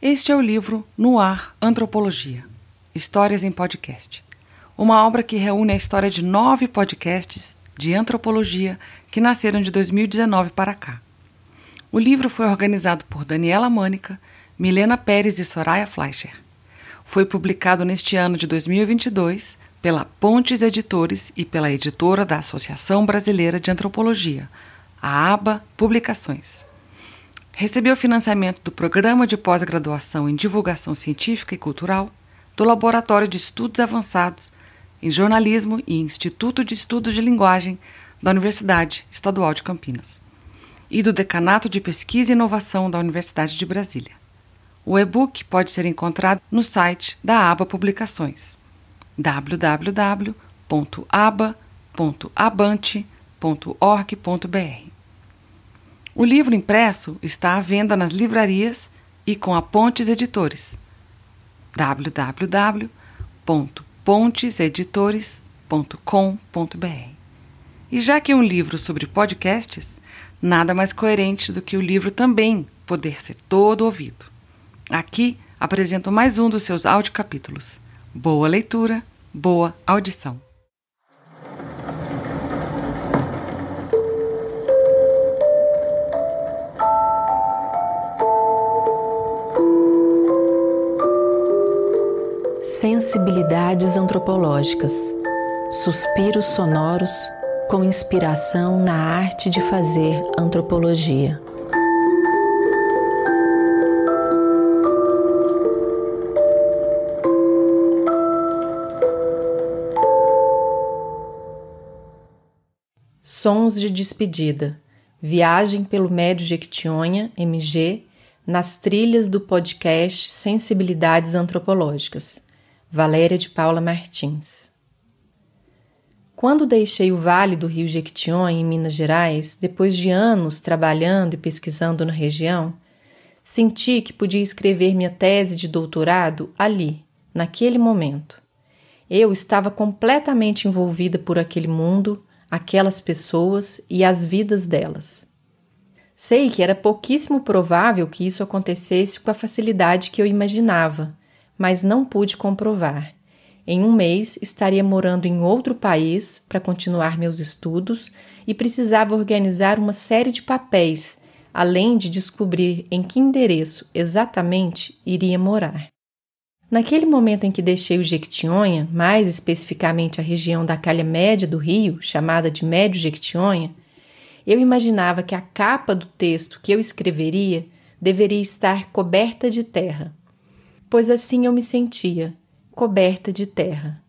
Este é o livro No Ar, Antropologia, Histórias em Podcast, uma obra que reúne a história de 9 podcasts de antropologia que nasceram de 2019 para cá. O livro foi organizado por Daniela Mânica, Milena Pérez e Soraya Fleischer. Foi publicado neste ano de 2022 pela Pontes Editores e pela editora da Associação Brasileira de Antropologia, a ABA Publicações. Recebeu financiamento do Programa de Pós-Graduação em Divulgação Científica e Cultural, do Laboratório de Estudos Avançados em Jornalismo e Instituto de Estudos de Linguagem da Universidade Estadual de Campinas e do Decanato de Pesquisa e Inovação da Universidade de Brasília. O e-book pode ser encontrado no site da ABA Publicações, www.aba.abante.org.br. O livro impresso está à venda nas livrarias e com a Pontes Editores, www.ponteseditores.com.br. E já que é um livro sobre podcasts, nada mais coerente do que o livro também poder ser todo ouvido. Aqui apresento mais um dos seus audiocapítulos. Boa leitura, boa audição. Sensibilidades antropológicas, suspiros sonoros com inspiração na arte de fazer antropologia. Sons de despedida. Viagem pelo Médio Jequitinhonha, MG, nas trilhas do podcast Sensibilidades Antropológicas. Valéria de Paula Martins. Quando deixei o Vale do Rio Jequitinhonha, em Minas Gerais, depois de anos trabalhando e pesquisando na região, senti que podia escrever minha tese de doutorado ali, naquele momento. Eu estava completamente envolvida por aquele mundo, aquelas pessoas e as vidas delas. Sei que era pouquíssimo provável que isso acontecesse com a facilidade que eu imaginava, mas não pude comprovar. Em um mês, estaria morando em outro país para continuar meus estudos e precisava organizar uma série de papéis, além de descobrir em que endereço exatamente iria morar. Naquele momento em que deixei o Jequitinhonha, mais especificamente a região da calha média do rio, chamada de Médio Jequitinhonha, eu imaginava que a capa do texto que eu escreveria deveria estar coberta de terra, pois assim eu me sentia, coberta de terra.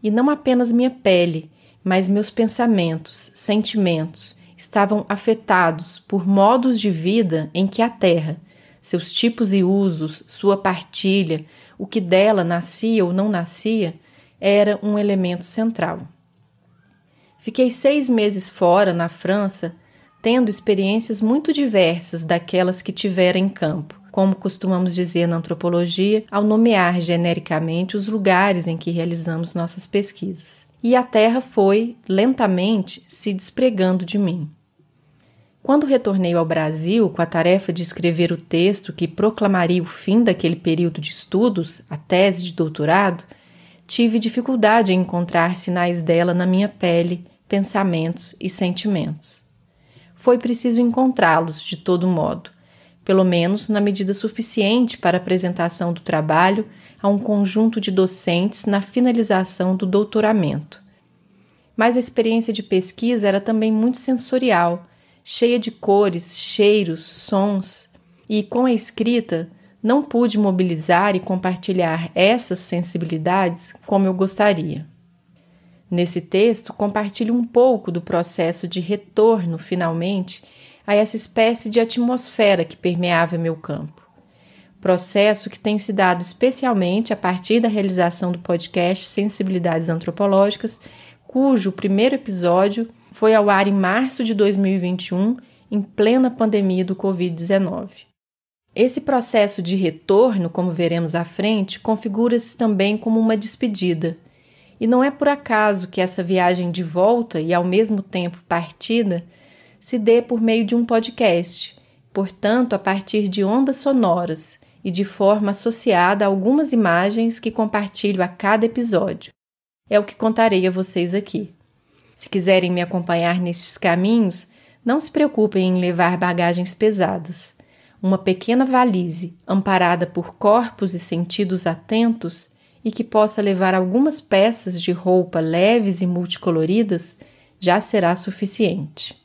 E não apenas minha pele, mas meus pensamentos, sentimentos, estavam afetados por modos de vida em que a terra, seus tipos e usos, sua partilha, o que dela nascia ou não nascia, era um elemento central. Fiquei 6 meses fora, na França, tendo experiências muito diversas daquelas que tivera em campo, como costumamos dizer na antropologia, ao nomear genericamente os lugares em que realizamos nossas pesquisas. E a terra foi, lentamente, se despregando de mim. Quando retornei ao Brasil com a tarefa de escrever o texto que proclamaria o fim daquele período de estudos, a tese de doutorado, tive dificuldade em encontrar sinais dela na minha pele, pensamentos e sentimentos. Foi preciso encontrá-los de todo modo, pelo menos na medida suficiente para a apresentação do trabalho a um conjunto de docentes na finalização do doutoramento. Mas a experiência de pesquisa era também muito sensorial, cheia de cores, cheiros, sons, e com a escrita não pude mobilizar e compartilhar essas sensibilidades como eu gostaria. Nesse texto, compartilho um pouco do processo de retorno, finalmente, a essa espécie de atmosfera que permeava meu campo. Processo que tem se dado especialmente a partir da realização do podcast Sensibilidades Antropológicas, cujo primeiro episódio foi ao ar em março de 2021, em plena pandemia do Covid-19. Esse processo de retorno, como veremos à frente, configura-se também como uma despedida. E não é por acaso que essa viagem de volta e ao mesmo tempo partida se dê por meio de um podcast, portanto, a partir de ondas sonoras, e de forma associada a algumas imagens que compartilho a cada episódio. É o que contarei a vocês aqui. Se quiserem me acompanhar nestes caminhos, não se preocupem em levar bagagens pesadas. Uma pequena valise, amparada por corpos e sentidos atentos e que possa levar algumas peças de roupa leves e multicoloridas, já será suficiente.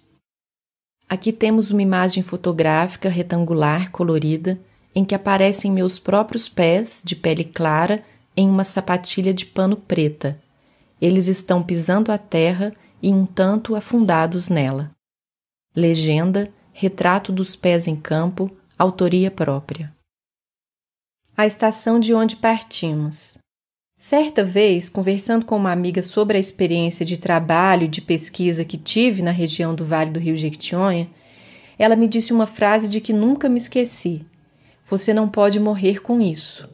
Aqui temos uma imagem fotográfica retangular colorida em que aparecem meus próprios pés de pele clara em uma sapatilha de pano preta. Eles estão pisando a terra e um tanto afundados nela. Legenda: retrato dos pés em campo, autoria própria. A estação de onde partimos. Certa vez, conversando com uma amiga sobre a experiência de trabalho e de pesquisa que tive na região do Vale do Rio Jequitinhonha, ela me disse uma frase de que nunca me esqueci: "Você não pode morrer com isso."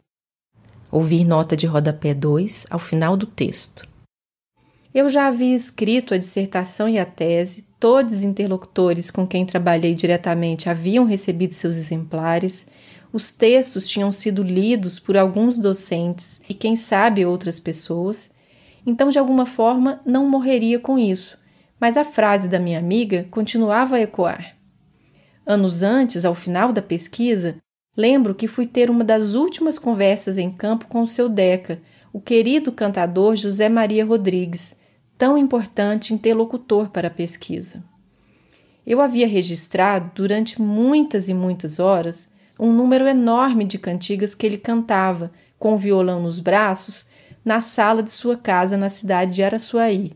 Ouvir nota de rodapé 2 ao final do texto. Eu já havia escrito a dissertação e a tese, todos os interlocutores com quem trabalhei diretamente haviam recebido seus exemplares, os textos tinham sido lidos por alguns docentes e, quem sabe, outras pessoas, então, de alguma forma, não morreria com isso, mas a frase da minha amiga continuava a ecoar. Anos antes, ao final da pesquisa, lembro que fui ter uma das últimas conversas em campo com o seu Deca, o querido cantador José Maria Rodrigues, tão importante interlocutor para a pesquisa. Eu havia registrado, durante muitas e muitas horas, um número enorme de cantigas que ele cantava, com o violão nos braços, na sala de sua casa na cidade de Araçuaí.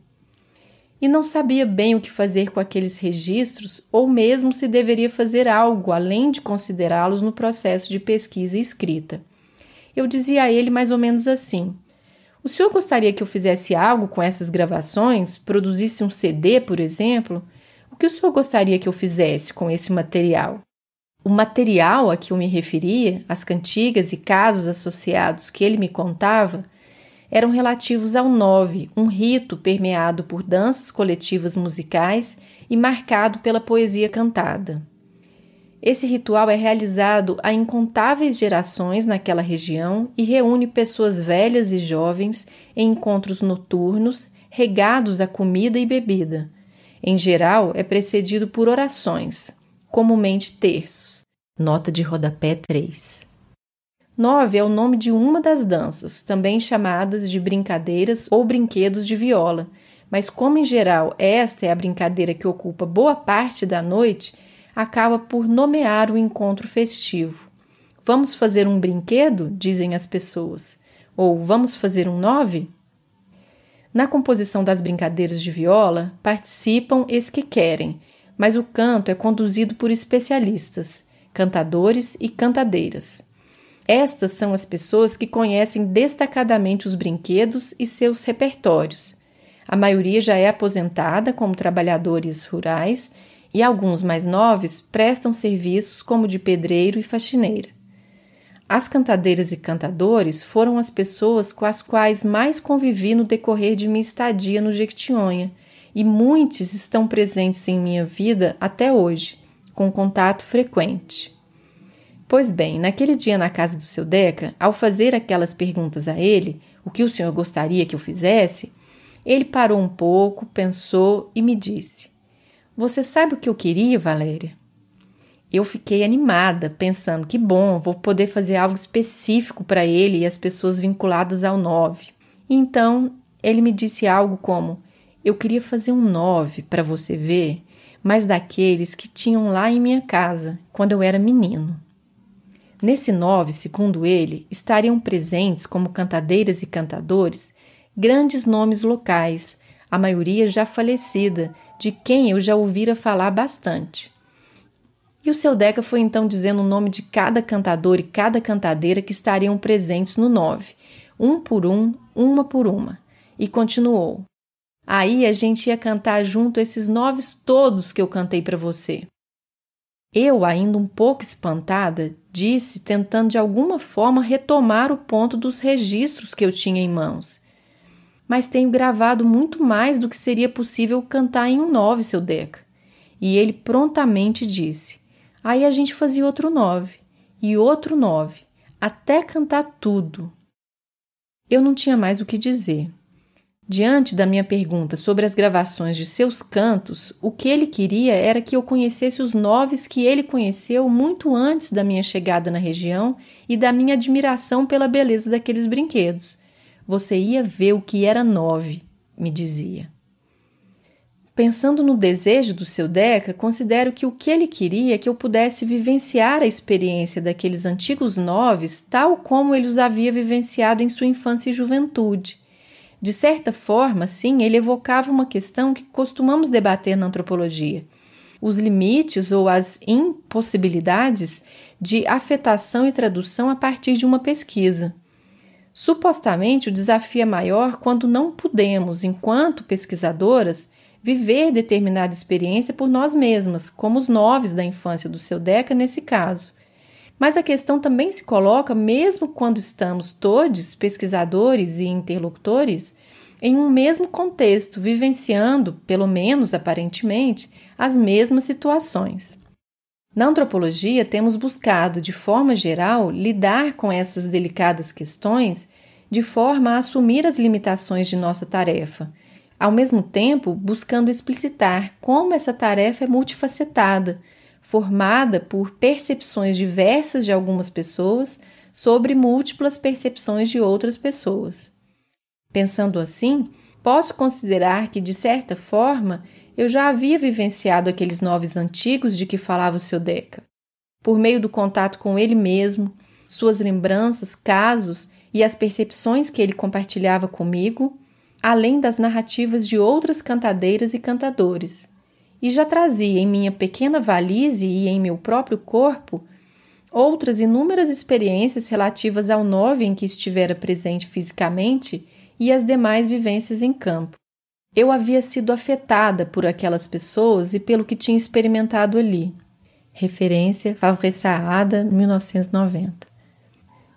E não sabia bem o que fazer com aqueles registros, ou mesmo se deveria fazer algo, além de considerá-los no processo de pesquisa e escrita. Eu dizia a ele mais ou menos assim: "O senhor gostaria que eu fizesse algo com essas gravações, produzisse um CD, por exemplo? O que o senhor gostaria que eu fizesse com esse material?" O material a que eu me referia, as cantigas e casos associados que ele me contava, eram relativos ao Nove, um rito permeado por danças coletivas musicais e marcado pela poesia cantada. Esse ritual é realizado há incontáveis gerações naquela região e reúne pessoas velhas e jovens em encontros noturnos, regados a comida e bebida. Em geral, é precedido por orações, comumente terços. Nota de rodapé 3. Nove é o nome de uma das danças, também chamadas de brincadeiras ou brinquedos de viola, mas como em geral esta é a brincadeira que ocupa boa parte da noite, acaba por nomear o encontro festivo. "Vamos fazer um brinquedo?" dizem as pessoas. Ou "vamos fazer um nove?" Na composição das brincadeiras de viola, participam os que querem, mas o canto é conduzido por especialistas, cantadores e cantadeiras. Estas são as pessoas que conhecem destacadamente os brinquedos e seus repertórios. A maioria já é aposentada como trabalhadores rurais e alguns mais novos prestam serviços como de pedreiro e faxineira. As cantadeiras e cantadores foram as pessoas com as quais mais convivi no decorrer de minha estadia no Jequitinhonha, e muitos estão presentes em minha vida até hoje, com contato frequente. Pois bem, naquele dia na casa do seu Deca, ao fazer aquelas perguntas a ele, o que o senhor gostaria que eu fizesse, ele parou um pouco, pensou e me disse: "Você sabe o que eu queria, Valéria?" Eu fiquei animada, pensando que bom, vou poder fazer algo específico para ele e as pessoas vinculadas ao Nove. Então, ele me disse algo como: "Eu queria fazer um Nove para você ver, mas daqueles que tinham lá em minha casa, quando eu era menino." Nesse Nove, segundo ele, estariam presentes como cantadeiras e cantadores grandes nomes locais, a maioria já falecida, de quem eu já ouvira falar bastante. E o seu Deca foi então dizendo o nome de cada cantador e cada cantadeira que estariam presentes no Nove, um por um, uma por uma, e continuou: "Aí a gente ia cantar junto esses noves todos que eu cantei para você." Eu, ainda um pouco espantada, disse, tentando de alguma forma retomar o ponto dos registros que eu tinha em mãos: "Mas tenho gravado muito mais do que seria possível cantar em um Nove, seu Deca." E ele prontamente disse: "Aí a gente fazia outro Nove, e outro Nove, até cantar tudo. Eu não tinha mais o que dizer. Diante da minha pergunta sobre as gravações de seus cantos, o que ele queria era que eu conhecesse os noves que ele conheceu muito antes da minha chegada na região e da minha admiração pela beleza daqueles brinquedos. Você ia ver o que era nove, me dizia. Pensando no desejo do seu Deca, considero que o que ele queria é que eu pudesse vivenciar a experiência daqueles antigos noves tal como ele os havia vivenciado em sua infância e juventude. De certa forma, sim, ele evocava uma questão que costumamos debater na antropologia: os limites ou as impossibilidades de afetação e tradução a partir de uma pesquisa. Supostamente, o desafio é maior quando não podemos, enquanto pesquisadoras, viver determinada experiência por nós mesmas, como os noves da infância do seu Deca nesse caso. Mas a questão também se coloca mesmo quando estamos todos, pesquisadores e interlocutores, em um mesmo contexto, vivenciando, pelo menos aparentemente, as mesmas situações. Na antropologia, temos buscado, de forma geral, lidar com essas delicadas questões de forma a assumir as limitações de nossa tarefa, ao mesmo tempo buscando explicitar como essa tarefa é multifacetada, formada por percepções diversas de algumas pessoas sobre múltiplas percepções de outras pessoas. Pensando assim, posso considerar que, de certa forma, eu já havia vivenciado aqueles noves antigos de que falava o seu Deca, por meio do contato com ele mesmo, suas lembranças, casos e as percepções que ele compartilhava comigo, além das narrativas de outras cantadeiras e cantadores. E já trazia em minha pequena valise e em meu próprio corpo outras inúmeras experiências relativas ao nove em que estivera presente fisicamente e as demais vivências em campo. Eu havia sido afetada por aquelas pessoas e pelo que tinha experimentado ali. Referência Favre Saada, 1990.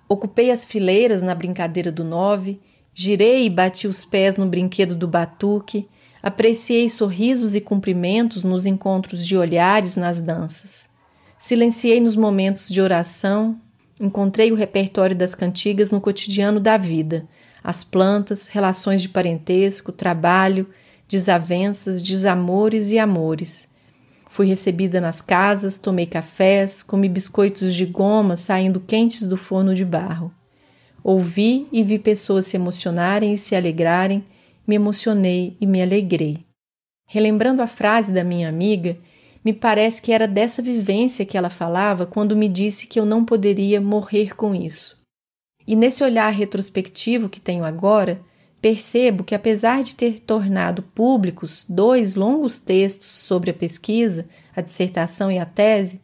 Ocupei as fileiras na brincadeira do nove, girei e bati os pés no brinquedo do batuque, apreciei sorrisos e cumprimentos nos encontros de olhares nas danças. Silenciei nos momentos de oração, encontrei o repertório das cantigas no cotidiano da vida, as plantas, relações de parentesco, trabalho, desavenças, desamores e amores. Fui recebida nas casas, tomei cafés, comi biscoitos de goma saindo quentes do forno de barro. Ouvi e vi pessoas se emocionarem e se alegrarem, me emocionei e me alegrei. Relembrando a frase da minha amiga, me parece que era dessa vivência que ela falava quando me disse que eu não poderia morrer com isso. E nesse olhar retrospectivo que tenho agora, percebo que apesar de ter tornado públicos 2 longos textos sobre a pesquisa, a dissertação e a tese,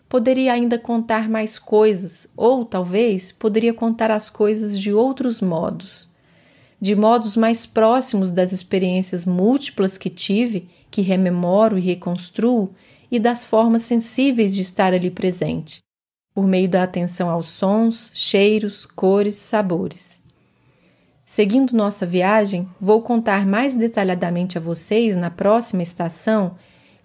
poderia ainda contar mais coisas, ou talvez poderia contar as coisas de outros modos. De modos mais próximos das experiências múltiplas que tive, que rememoro e reconstruo, e das formas sensíveis de estar ali presente, por meio da atenção aos sons, cheiros, cores, sabores. Seguindo nossa viagem, vou contar mais detalhadamente a vocês, na próxima estação,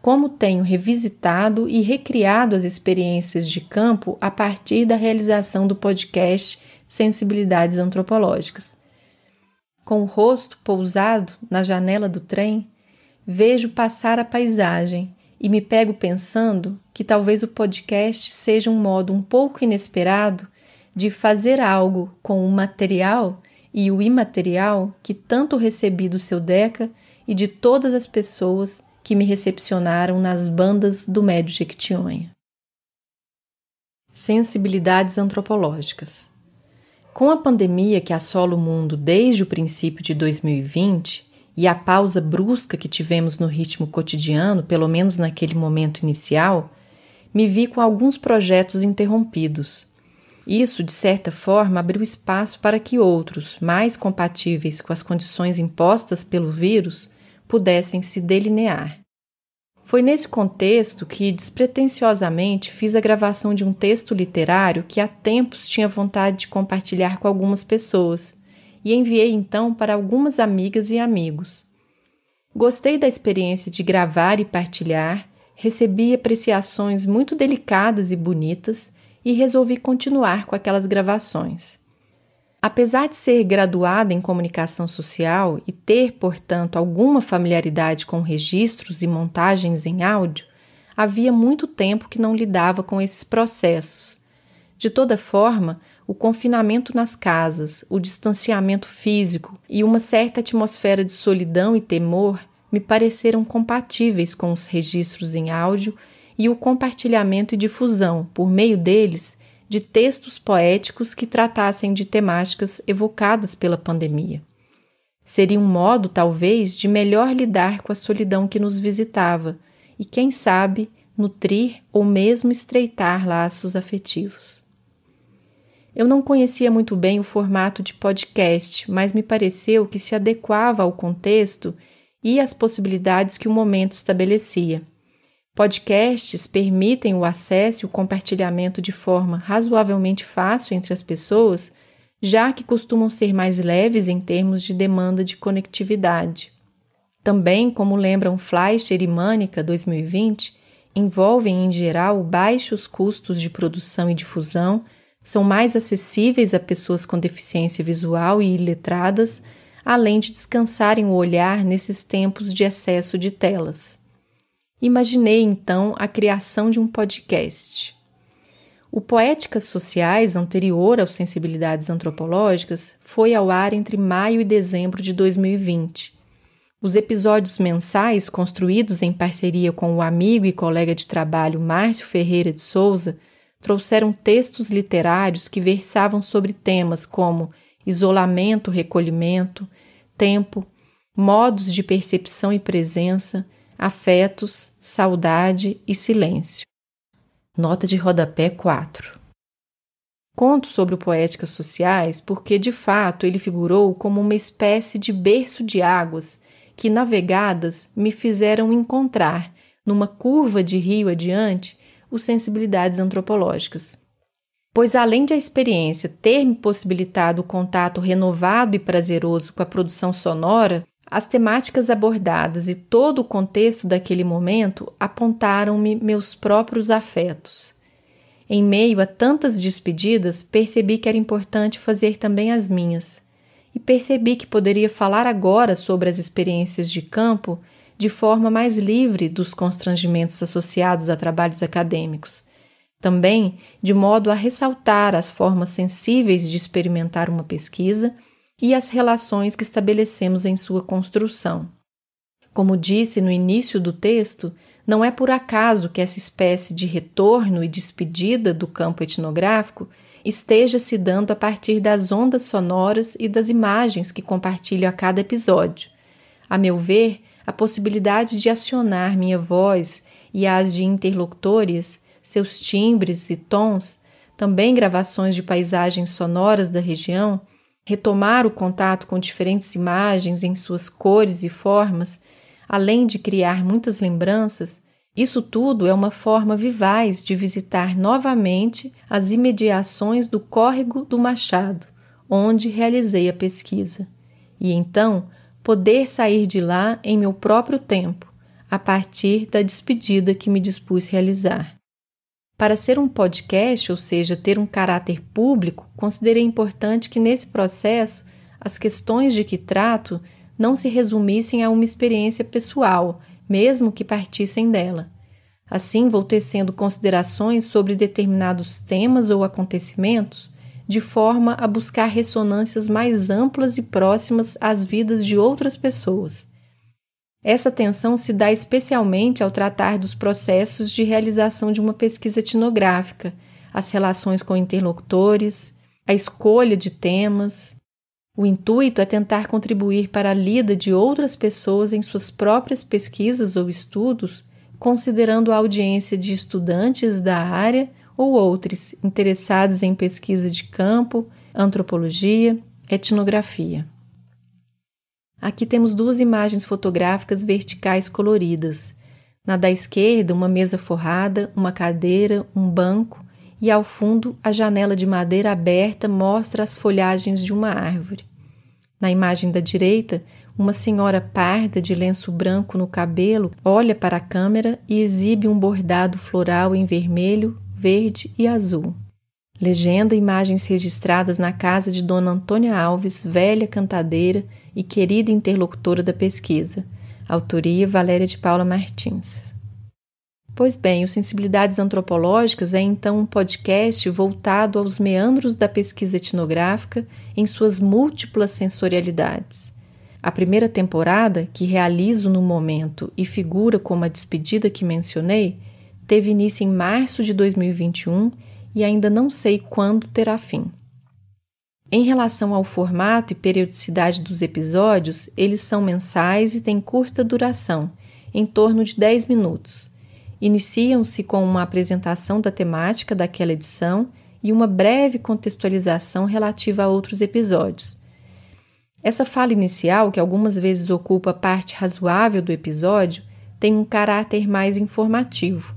como tenho revisitado e recriado as experiências de campo a partir da realização do podcast Sensibilidades Antropológicas. Com o rosto pousado na janela do trem, vejo passar a paisagem e me pego pensando que talvez o podcast seja um modo um pouco inesperado de fazer algo com o material e o imaterial que tanto recebi do seu Deca e de todas as pessoas que me recepcionaram nas bandas do Médio Jequitinhonha. Sensibilidades antropológicas. Com a pandemia que assola o mundo desde o princípio de 2020 e a pausa brusca que tivemos no ritmo cotidiano, pelo menos naquele momento inicial, me vi com alguns projetos interrompidos. Isso, de certa forma, abriu espaço para que outros, mais compatíveis com as condições impostas pelo vírus, pudessem se delinear. Foi nesse contexto que, despretensiosamente, fiz a gravação de um texto literário que há tempos tinha vontade de compartilhar com algumas pessoas e enviei então para algumas amigas e amigos. Gostei da experiência de gravar e partilhar, recebi apreciações muito delicadas e bonitas e resolvi continuar com aquelas gravações. Apesar de ser graduada em comunicação social e ter, portanto, alguma familiaridade com registros e montagens em áudio, havia muito tempo que não lidava com esses processos. De toda forma, o confinamento nas casas, o distanciamento físico e uma certa atmosfera de solidão e temor me pareceram compatíveis com os registros em áudio e o compartilhamento e difusão, por meio deles, de textos poéticos que tratassem de temáticas evocadas pela pandemia. Seria um modo, talvez, de melhor lidar com a solidão que nos visitava e, quem sabe, nutrir ou mesmo estreitar laços afetivos. Eu não conhecia muito bem o formato de podcast, mas me pareceu que se adequava ao contexto e às possibilidades que o momento estabelecia. Podcasts permitem o acesso e o compartilhamento de forma razoavelmente fácil entre as pessoas, já que costumam ser mais leves em termos de demanda de conectividade. Também, como lembram Fleischer e Mânica, 2020, envolvem em geral baixos custos de produção e difusão, são mais acessíveis a pessoas com deficiência visual e iletradas, além de descansarem o olhar nesses tempos de excesso de telas. Imaginei, então, a criação de um podcast. O Poéticas Sociais, anterior ao Sensibilidades Antropológicas, foi ao ar entre maio e dezembro de 2020. Os episódios mensais, construídos em parceria com o amigo e colega de trabalho Márcio Ferreira de Souza, trouxeram textos literários que versavam sobre temas como isolamento, recolhimento, tempo, modos de percepção e presença, afetos, saudade e silêncio. Nota de rodapé 4. Conto sobre o Poéticas Sociais porque, de fato, ele figurou como uma espécie de berço de águas que, navegadas, me fizeram encontrar, numa curva de rio adiante, os Sensibilidades Antropológicas. Pois, além de a experiência ter me possibilitado o contato renovado e prazeroso com a produção sonora, as temáticas abordadas e todo o contexto daquele momento apontaram-me meus próprios afetos. Em meio a tantas despedidas, percebi que era importante fazer também as minhas. E percebi que poderia falar agora sobre as experiências de campo de forma mais livre dos constrangimentos associados a trabalhos acadêmicos. Também de modo a ressaltar as formas sensíveis de experimentar uma pesquisa e as relações que estabelecemos em sua construção. Como disse no início do texto, não é por acaso que essa espécie de retorno e despedida do campo etnográfico esteja se dando a partir das ondas sonoras e das imagens que compartilho a cada episódio. A meu ver, a possibilidade de acionar minha voz e as de interlocutores, seus timbres e tons, também gravações de paisagens sonoras da região, retomar o contato com diferentes imagens em suas cores e formas, além de criar muitas lembranças, isso tudo é uma forma vivaz de visitar novamente as imediações do Córrego do Machado, onde realizei a pesquisa, e então poder sair de lá em meu próprio tempo, a partir da despedida que me dispus realizar. Para ser um podcast, ou seja, ter um caráter público, considerei importante que nesse processo as questões de que trato não se resumissem a uma experiência pessoal, mesmo que partissem dela. Assim, vou tecendo considerações sobre determinados temas ou acontecimentos, de forma a buscar ressonâncias mais amplas e próximas às vidas de outras pessoas. Essa atenção se dá especialmente ao tratar dos processos de realização de uma pesquisa etnográfica, as relações com interlocutores, a escolha de temas. O intuito é tentar contribuir para a lida de outras pessoas em suas próprias pesquisas ou estudos, considerando a audiência de estudantes da área ou outros interessados em pesquisa de campo, antropologia, etnografia. Aqui temos duas imagens fotográficas verticais coloridas. Na da esquerda, uma mesa forrada, uma cadeira, um banco e, ao fundo, a janela de madeira aberta mostra as folhagens de uma árvore. Na imagem da direita, uma senhora parda de lenço branco no cabelo olha para a câmera e exibe um bordado floral em vermelho, verde e azul. Legenda: imagens registradas na casa de Dona Antônia Alves, velha cantadeira e querida interlocutora da pesquisa. Autoria: Valéria de Paula Martins. Pois bem, o Sensibilidades Antropológicas é então um podcast voltado aos meandros da pesquisa etnográfica em suas múltiplas sensorialidades. A primeira temporada, que realizo no momento e figura como a despedida que mencionei, teve início em março de 2021 e ainda não sei quando terá fim. Em relação ao formato e periodicidade dos episódios, eles são mensais e têm curta duração, em torno de 10 minutos. Iniciam-se com uma apresentação da temática daquela edição e uma breve contextualização relativa a outros episódios. Essa fala inicial, que algumas vezes ocupa parte razoável do episódio, tem um caráter mais informativo.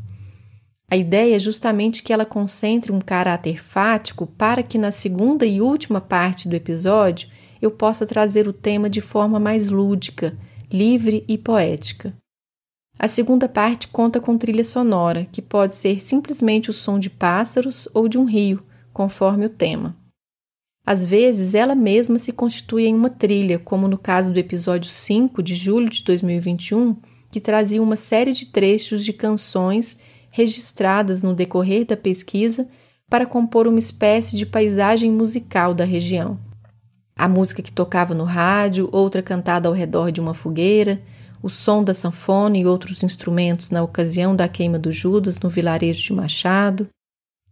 A ideia é justamente que ela concentre um caráter fático para que na segunda e última parte do episódio eu possa trazer o tema de forma mais lúdica, livre e poética. A segunda parte conta com trilha sonora, que pode ser simplesmente o som de pássaros ou de um rio, conforme o tema. Às vezes, ela mesma se constitui em uma trilha, como no caso do episódio 5 de julho de 2021, que trazia uma série de trechos de canções registradas no decorrer da pesquisa para compor uma espécie de paisagem musical da região. A música que tocava no rádio, outra cantada ao redor de uma fogueira, o som da sanfona e outros instrumentos na ocasião da queima do Judas no vilarejo de Machado.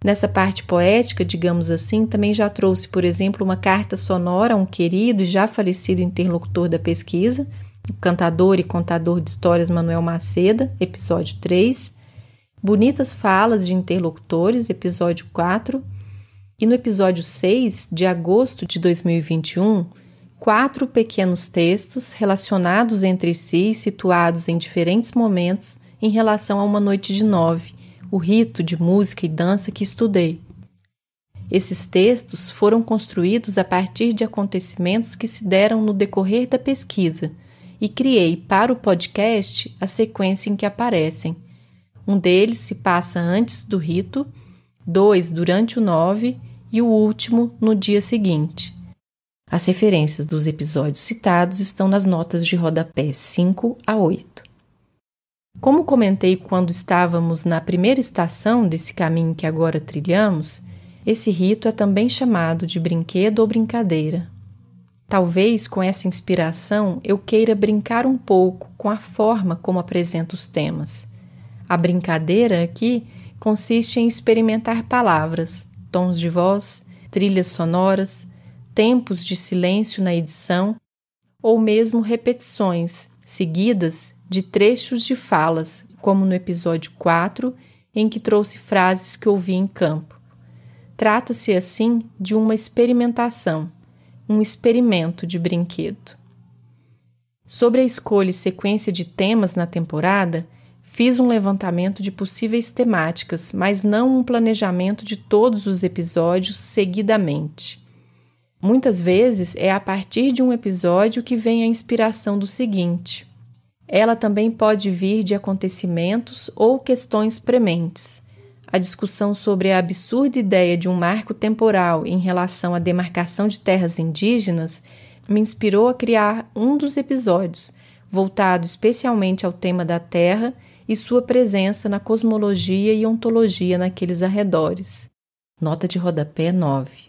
Nessa parte poética, digamos assim, também já trouxe, por exemplo, uma carta sonora a um querido e já falecido interlocutor da pesquisa, o cantador e contador de histórias Manuel Maceda, episódio 3, bonitas falas de interlocutores, episódio 4, e no episódio 6, de agosto de 2021, 4 pequenos textos relacionados entre si e situados em diferentes momentos em relação a uma noite de 9, o rito de música e dança que estudei. Esses textos foram construídos a partir de acontecimentos que se deram no decorrer da pesquisa e criei para o podcast a sequência em que aparecem. Um deles se passa antes do rito, 2 durante o 9 e o último no dia seguinte. As referências dos episódios citados estão nas notas de rodapé 5 a 8. Como comentei quando estávamos na primeira estação desse caminho que agora trilhamos, esse rito é também chamado de brinquedo ou brincadeira. Talvez com essa inspiração eu queira brincar um pouco com a forma como apresento os temas. A brincadeira aqui consiste em experimentar palavras, tons de voz, trilhas sonoras, tempos de silêncio na edição ou mesmo repetições seguidas de trechos de falas, como no episódio 4, em que trouxe frases que ouvi em campo. Trata-se, assim, de uma experimentação, um experimento de brinquedo. Sobre a escolha e sequência de temas na temporada, fiz um levantamento de possíveis temáticas, mas não um planejamento de todos os episódios seguidamente. Muitas vezes é a partir de um episódio que vem a inspiração do seguinte. Ela também pode vir de acontecimentos ou questões prementes. A discussão sobre a absurda ideia de um marco temporal em relação à demarcação de terras indígenas me inspirou a criar um dos episódios, voltado especialmente ao tema da terra e sua presença na cosmologia e ontologia naqueles arredores. Nota de rodapé 9.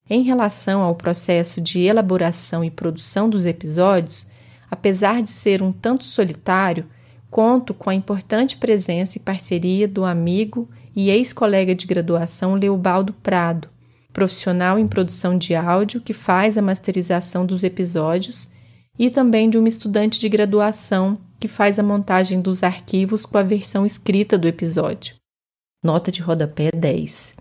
Em relação ao processo de elaboração e produção dos episódios, apesar de ser um tanto solitário, conto com a importante presença e parceria do amigo e ex-colega de graduação Leobaldo Prado, profissional em produção de áudio que faz a masterização dos episódios, e também de uma estudante de graduação que faz a montagem dos arquivos com a versão escrita do episódio. Nota de rodapé 10.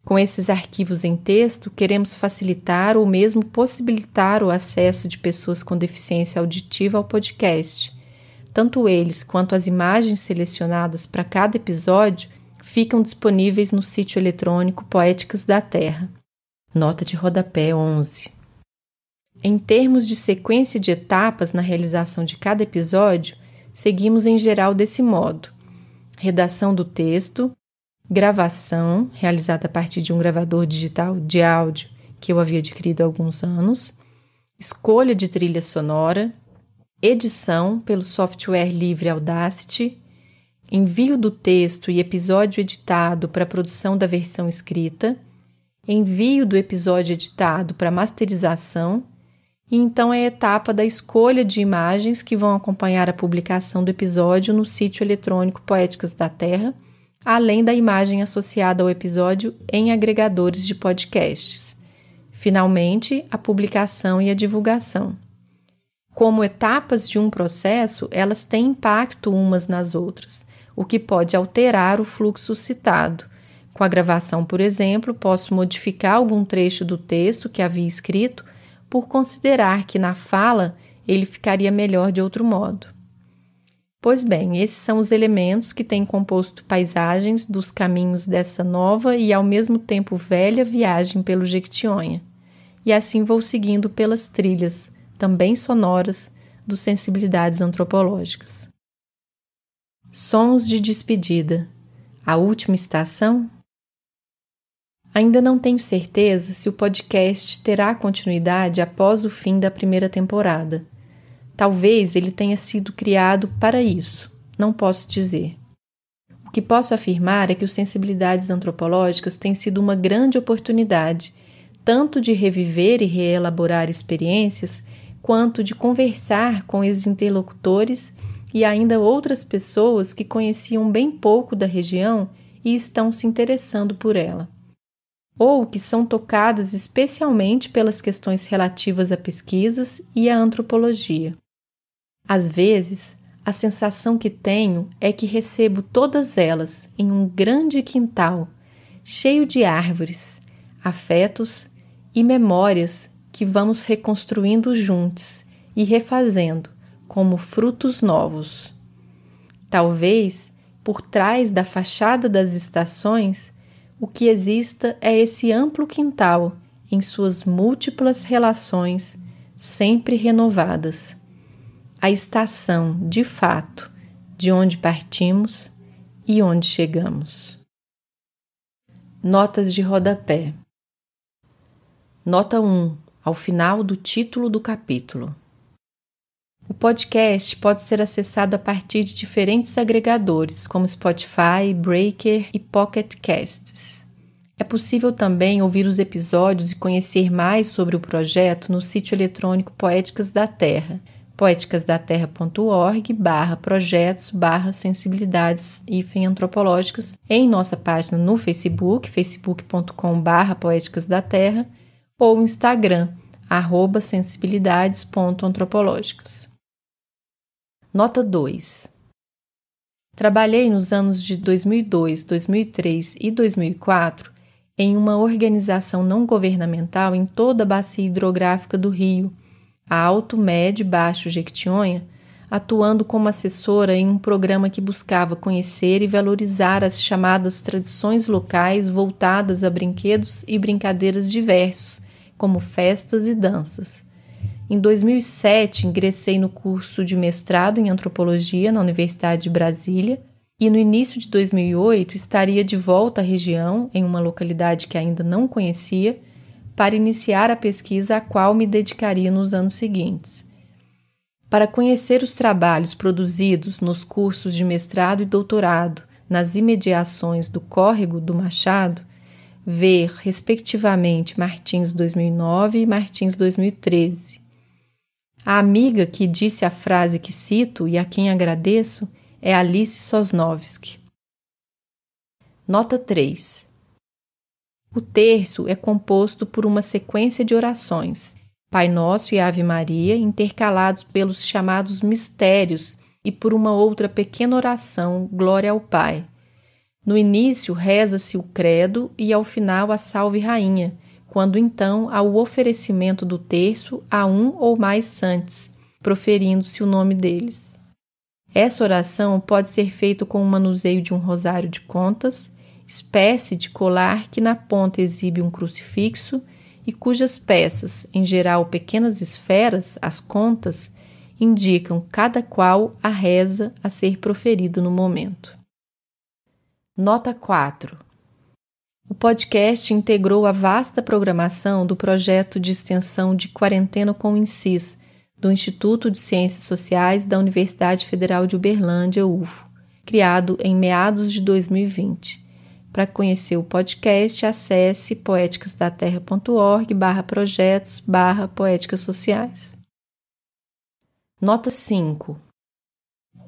Com esses arquivos em texto, queremos facilitar ou mesmo possibilitar o acesso de pessoas com deficiência auditiva ao podcast. Tanto eles quanto as imagens selecionadas para cada episódio ficam disponíveis no sítio eletrônico Poéticas da Terra. Nota de rodapé 11. Em termos de sequência de etapas na realização de cada episódio, seguimos em geral desse modo: redação do texto, gravação, realizada a partir de um gravador digital de áudio que eu havia adquirido há alguns anos, escolha de trilha sonora, edição pelo software livre Audacity, envio do texto e episódio editado para a produção da versão escrita, envio do episódio editado para masterização, e então é a etapa da escolha de imagens que vão acompanhar a publicação do episódio no sítio eletrônico Poéticas da Terra, além da imagem associada ao episódio em agregadores de podcasts. Finalmente, a publicação e a divulgação. Como etapas de um processo, elas têm impacto umas nas outras, o que pode alterar o fluxo citado. Com a gravação, por exemplo, posso modificar algum trecho do texto que havia escrito por considerar que na fala ele ficaria melhor de outro modo. Pois bem, esses são os elementos que têm composto paisagens dos caminhos dessa nova e ao mesmo tempo velha viagem pelo Jequitinhonha. E assim vou seguindo pelas trilhas, também sonoras, dos Sensibilidades Antropológicas. Sons de despedida. A última estação? Ainda não tenho certeza se o podcast terá continuidade após o fim da primeira temporada. Talvez ele tenha sido criado para isso, não posso dizer. O que posso afirmar é que o Sensibilidades Antropológicas tem sido uma grande oportunidade, tanto de reviver e reelaborar experiências, quanto de conversar com ex-interlocutores e ainda outras pessoas que conheciam bem pouco da região e estão se interessando por ela, ou que são tocadas especialmente pelas questões relativas a pesquisas e à antropologia. Às vezes, a sensação que tenho é que recebo todas elas em um grande quintal, cheio de árvores, afetos e memórias que vamos reconstruindo juntos e refazendo como frutos novos. Talvez, por trás da fachada das estações, o que exista é esse amplo quintal em suas múltiplas relações, sempre renovadas. A estação, de fato, de onde partimos e onde chegamos. Notas de rodapé. Nota 1, ao final do título do capítulo. O podcast pode ser acessado a partir de diferentes agregadores, como Spotify, Breaker e Pocket Casts. É possível também ouvir os episódios e conhecer mais sobre o projeto no sítio eletrônico Poéticas da Terra, poéticasdaterra.org/projetos/sensibilidades-antropológicas, em nossa página no Facebook, facebook.com/poéticasdaterra, ou Instagram, @sensibilidades.antropológicas. Nota 2. Trabalhei nos anos de 2002, 2003 e 2004 em uma organização não governamental em toda a bacia hidrográfica do Rio, a Alto, Médio e Baixo Jequitinhonha, atuando como assessora em um programa que buscava conhecer e valorizar as chamadas tradições locais voltadas a brinquedos e brincadeiras diversos, como festas e danças. Em 2007, ingressei no curso de mestrado em antropologia na Universidade de Brasília e no início de 2008 estaria de volta à região, em uma localidade que ainda não conhecia, para iniciar a pesquisa a qual me dedicaria nos anos seguintes. Para conhecer os trabalhos produzidos nos cursos de mestrado e doutorado nas imediações do Córrego do Machado, ver, respectivamente, Martins 2009 e Martins 2013. A amiga que disse a frase que cito e a quem agradeço é Alice Sosnovski. Nota 3. O terço é composto por uma sequência de orações, Pai Nosso e Ave Maria, intercalados pelos chamados mistérios e por uma outra pequena oração, Glória ao Pai. No início reza-se o credo e ao final a Salve Rainha, quando então há o oferecimento do terço a um ou mais santos, proferindo-se o nome deles. Essa oração pode ser feita com o manuseio de um rosário de contas, espécie de colar que na ponta exibe um crucifixo e cujas peças, em geral pequenas esferas, as contas, indicam cada qual a reza a ser proferida no momento. Nota 4. O podcast integrou a vasta programação do projeto de extensão de Quarentena com o INSIS, do Instituto de Ciências Sociais da Universidade Federal de Uberlândia, UFO, criado em meados de 2020. Para conhecer o podcast, acesse poeticasdaterra.org/projetos/poéticas sociais. Nota 5.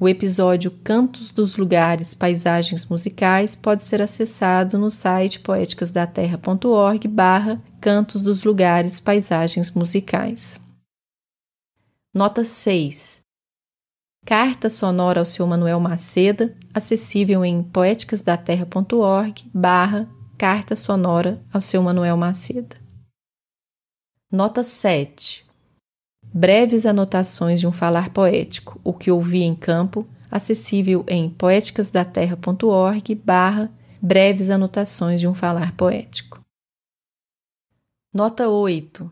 O episódio Cantos dos Lugares, Paisagens Musicais pode ser acessado no site poeticasdaterra.org/Cantos dos Lugares, Paisagens Musicais. Nota 6. Carta sonora ao seu Manuel Maceda, acessível em poeticasdaterra.org/Carta sonora ao seu Manuel Maceda. Nota 7. Breves anotações de um falar poético, o que ouvi em campo, acessível em poeticasdaterra.org/breves anotações de um falar poético. Nota 8.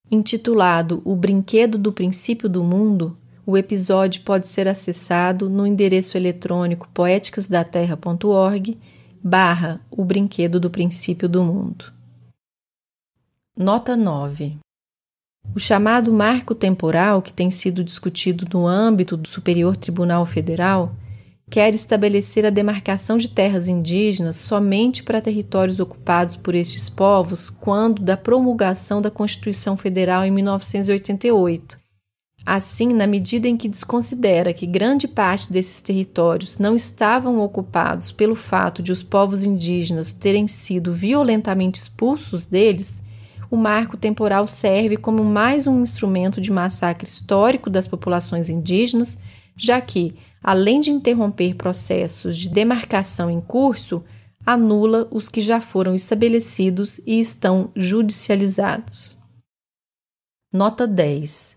Intitulado O Brinquedo do Princípio do Mundo, o episódio pode ser acessado no endereço eletrônico poeticasdaterra.org/O Brinquedo do Princípio do Mundo. Nota 9. O chamado marco temporal, que tem sido discutido no âmbito do Superior Tribunal Federal, quer estabelecer a demarcação de terras indígenas somente para territórios ocupados por estes povos quando da promulgação da Constituição Federal em 1988. Assim, na medida em que desconsidera que grande parte desses territórios não estavam ocupados pelo fato de os povos indígenas terem sido violentamente expulsos deles, o marco temporal serve como mais um instrumento de massacre histórico das populações indígenas, já que, além de interromper processos de demarcação em curso, anula os que já foram estabelecidos e estão judicializados. Nota 10.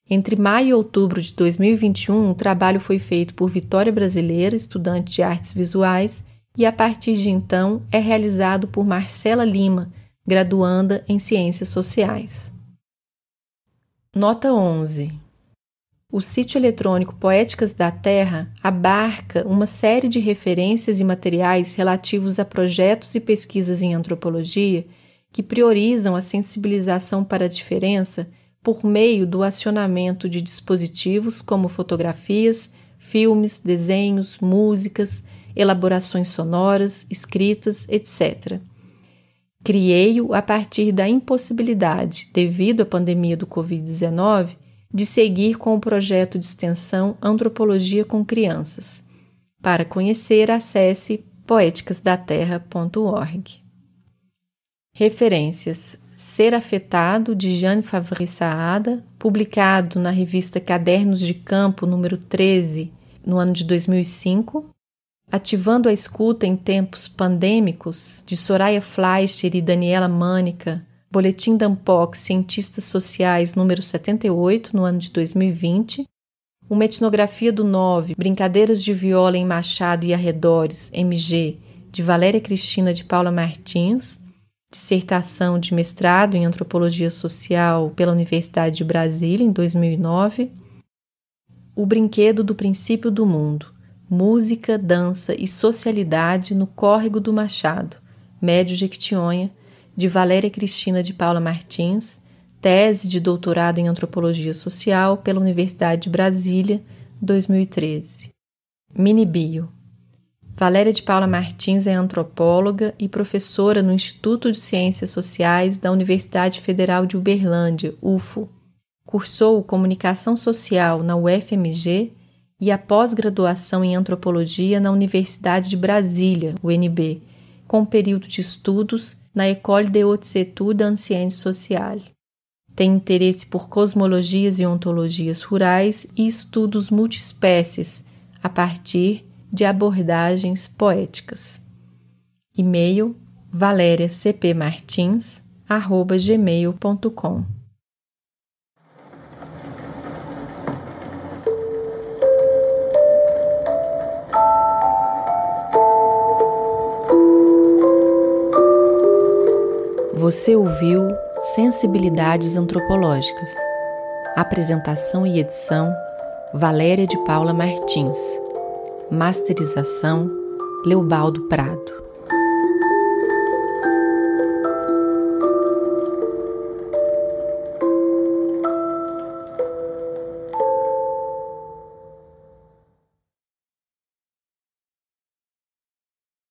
Entre maio e outubro de 2021, o trabalho foi feito por Vitória Brasileira, estudante de artes visuais, e a partir de então é realizado por Marcela Lima, graduanda em Ciências Sociais. Nota 11. O sítio eletrônico Poéticas da Terra abarca uma série de referências e materiais relativos a projetos e pesquisas em antropologia que priorizam a sensibilização para a diferença por meio do acionamento de dispositivos como fotografias, filmes, desenhos, músicas, elaborações sonoras, escritas, etc. Criei-o a partir da impossibilidade, devido à pandemia do Covid-19, de seguir com o projeto de extensão Antropologia com Crianças. Para conhecer, acesse poeticasdaterra.org. Referências: Ser Afetado, de Jane Favre Saada, publicado na revista Cadernos de Campo, número 13, no ano de 2005. Ativando a Escuta em Tempos Pandêmicos, de Soraya Fleischer e Daniela Mânica, Boletim da Unpox, Cientistas Sociais, número 78, no ano de 2020. Uma etnografia do 9, Brincadeiras de Viola em Machado e Arredores, MG, de Valéria Cristina de Paula Martins. Dissertação de mestrado em Antropologia Social pela Universidade de Brasília, em 2009. O Brinquedo do Princípio do Mundo. Música, Dança e Socialidade no Córrego do Machado, Médio Jequitinhonha, de Valéria Cristina de Paula Martins, tese de doutorado em Antropologia Social pela Universidade de Brasília, 2013. Mini-bio. Valéria de Paula Martins é antropóloga e professora no Instituto de Ciências Sociais da Universidade Federal de Uberlândia, UFO. Cursou Comunicação Social na UFMG e a pós-graduação em Antropologia na Universidade de Brasília, UNB, com período de estudos na École des Hautes Études en Sciences Sociales. Tem interesse por cosmologias e ontologias rurais e estudos multiespécies, a partir de abordagens poéticas. E-mail valeriacpmartins@gmail.com. Você ouviu Sensibilidades Antropológicas. Apresentação e edição: Valéria de Paula Martins. Masterização: Leobaldo Prado.